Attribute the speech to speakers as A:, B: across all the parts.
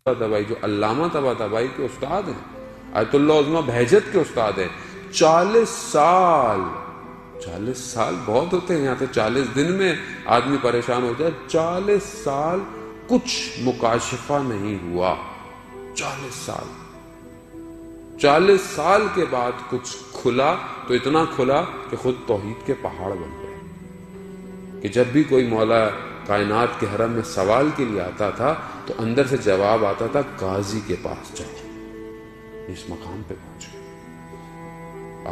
A: Tabatabai جو علامہ Tabatabai کے استاد ہیں، آیت اللہ عظمہ بہجت کے استاد ہیں، 40 سال بہت ہوتے ہیں، یہاں سے 40 دن میں آدمی پریشان ہو جائے، 40 سال کچھ مکاشفہ نہیں ہوا، 40 سال کے بعد کچھ کھلا، تو اتنا کھلا کہ خود توحید کے پہاڑ بن گئے، کہ جب بھی کوئی مولا کائنات کے حرم میں سوال کے لیے آتا تھا تو اندر سے جواب آتا تھا قاضی کے پاس جاؤ، اس مقام پہ پہنچ گئے۔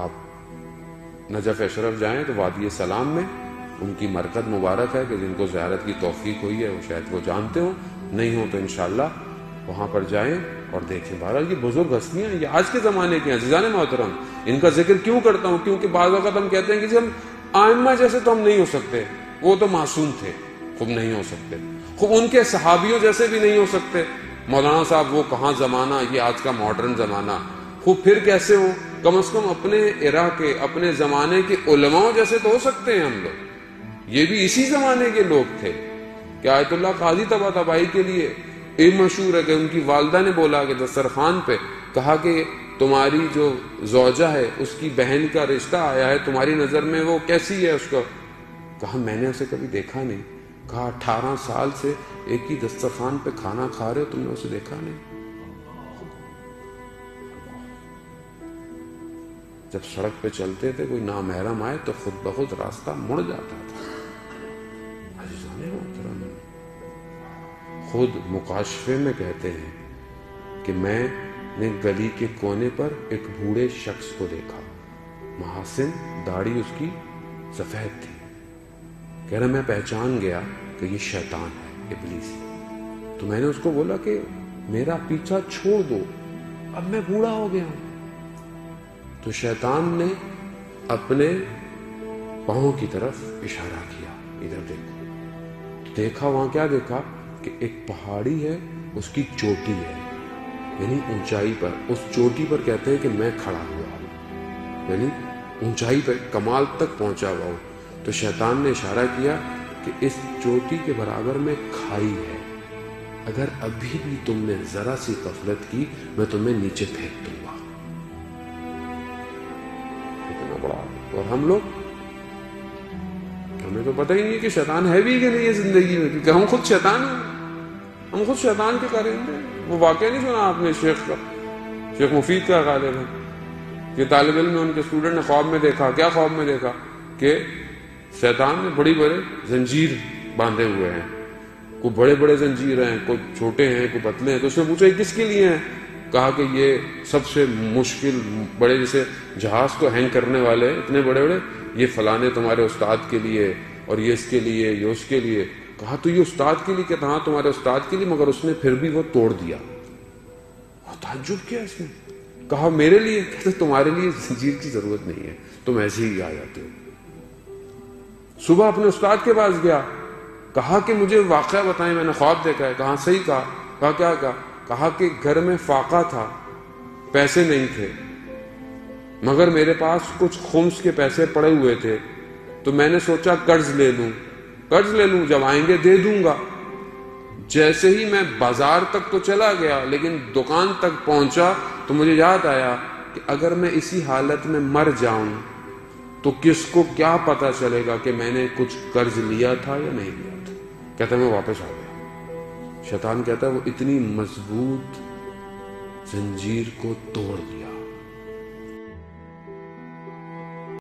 A: آپ نجف اشرف جائیں تو وادی سلام میں ان کی مرکز مبارک ہے، کہ جن کو زیارت کی توفیق ہوئی ہے وہ شاید وہ جانتے ہوں، نہیں ہوں تو انشاءاللہ وہاں پر جائیں اور دیکھیں۔ بہرحال یہ بزرگ ہستیاں ہیں، یہ آج کے زمانے کے ہیں عزیزان محترم۔ ان کا ذکر کیوں کرتا ہوں؟ کیونکہ بعض اوقات ہم کہتے ہیں کہ ہم ائمہ جیسے تو ہم نہیں ہو سکتے، وہ تو معصوم تھے، خوب نہیں ہو سکتے، خوب ان کے صحابیوں جیسے بھی نہیں ہو سکتے۔ مولانا صاحب وہ کہاں زمانہ، یہ آج کا ماڈرن زمانہ، خوب پھر کیسے ہوں؟ کم از کم اپنے ایرا کے، اپنے زمانے کے علماء جیسے تو ہو سکتے ہیں ہم لوگ۔ یہ بھی اسی زمانے کے لوگ تھے کہ آیت اللہ قاضی طباطبائی کے لیے یہ مشہور ہے کہ ان کی والدہ نے بولا کہ دسترخوان پہ کہا کہ تمہاری جو زوجہ ہے اس کی بہن کا رشتہ آیا ہے، تمہاری نظر میں وہ کیسی ہے؟ اس کو کہا میں نے اسے کبھی دیکھا نہیں۔ کہا 18 سال سے ایک ہی دسترخوان پہ کھانا کھا رہے ہو، تم نے اسے دیکھا نہیں؟ جب سڑک پہ چلتے تھے کوئی نامحرم آئے تو خود بخود راستہ مڑ جاتا تھا۔ عزیزان محترم، خود مکاشفے میں کہتے ہیں کہ میں نے گلی کے کونے پر ایک بوڑھے شخص کو دیکھا، محاسن داڑھی اس کی سفید تھی، کہہ رہا میں پہچان گیا کہ یہ شیطان ہے، ابلیس۔ تو میں نے اس کو بولا کہ میرا پیچھا چھوڑ دو، اب میں بوڑھا ہو گیا ہوں۔ تو شیطان نے اپنے پاؤں کی طرف اشارہ کیا، ادھر دیکھو۔ تو دیکھا، وہاں کیا دیکھا کہ ایک پہاڑی ہے، اس کی چوٹی ہے، یعنی اونچائی پر، اس چوٹی پر کہتے ہیں کہ میں کھڑا ہوا ہوں، یعنی اونچائی پر کمال تک پہنچا ہوا ہوں۔ تو شیطان نے اشارہ کیا کہ اس چوٹی کے برابر میں کھائی ہے، اگر ابھی بھی تم نے ذرا سی غفلت کی میں تمہیں نیچے پھینک دوں گا۔ اتنا بڑا، اور ہم لوگ، ہمیں تو پتہ ہی نہیں کہ شیطان ہے بھی کہ نہیں ہے زندگی میں، کیونکہ ہم خود شیطان ہیں، ہم خود شیطان کے کارندے ہیں۔ وہ واقعہ نہیں سنا آپ نے شیخ کا، شیخ مفید کا غالب ہے، کہ طالب علم نے ان کے اسٹوڈنٹ نے خواب میں دیکھا، کیا خواب میں دیکھا کہ شیطان نے بڑی بڑے زنجیر باندھے ہوئے ہیں، کوئی بڑے بڑے زنجیر ہیں، کوئی چھوٹے ہیں، کوئی پتلے ہیں۔ تو اس نے پوچھا یہ کس کے لیے ہیں؟ کہا کہ یہ سب سے مشکل بڑے، جیسے جہاز کو ہینگ کرنے والے اتنے بڑے بڑے، یہ فلانے تمہارے استاد کے لیے، اور یہ اس کے لیے، یہ اس کے لیے۔ کہا تو یہ استاد کے لیے؟ کہتا ہاں تمہارے استاد کے لیے، مگر اس نے پھر بھی وہ توڑ دیا۔ تعجب کیا اس نے؟ کہا میرے لیے؟ کہتے تمہارے لیے زنجیر کی ضرورت نہیں ہے، تم ایسے ہی آ جاتے ہو۔ صبح اپنے استاد کے پاس گیا، کہا کہ مجھے واقعہ بتائیں، میں نے خواب دیکھا ہے۔ کہا صحیح کہا؟ کہا کیا کہا؟ کہا کہ گھر میں فاقہ تھا، پیسے نہیں تھے، مگر میرے پاس کچھ خمس کے پیسے پڑے ہوئے تھے، تو میں نے سوچا قرض لے لوں، جب آئیں گے دے دوں گا۔ جیسے ہی میں بازار تک تو چلا گیا، لیکن دکان تک پہنچا تو مجھے یاد آیا کہ اگر میں اسی حالت میں مر جاؤں تو کس کو کیا پتا چلے گا کہ میں نے کچھ قرض لیا تھا یا نہیں لیا تھا۔ کہتا ہے میں واپس آ گیا۔ شیطان کہتا ہے وہ اتنی مضبوط زنجیر کو توڑ دیا۔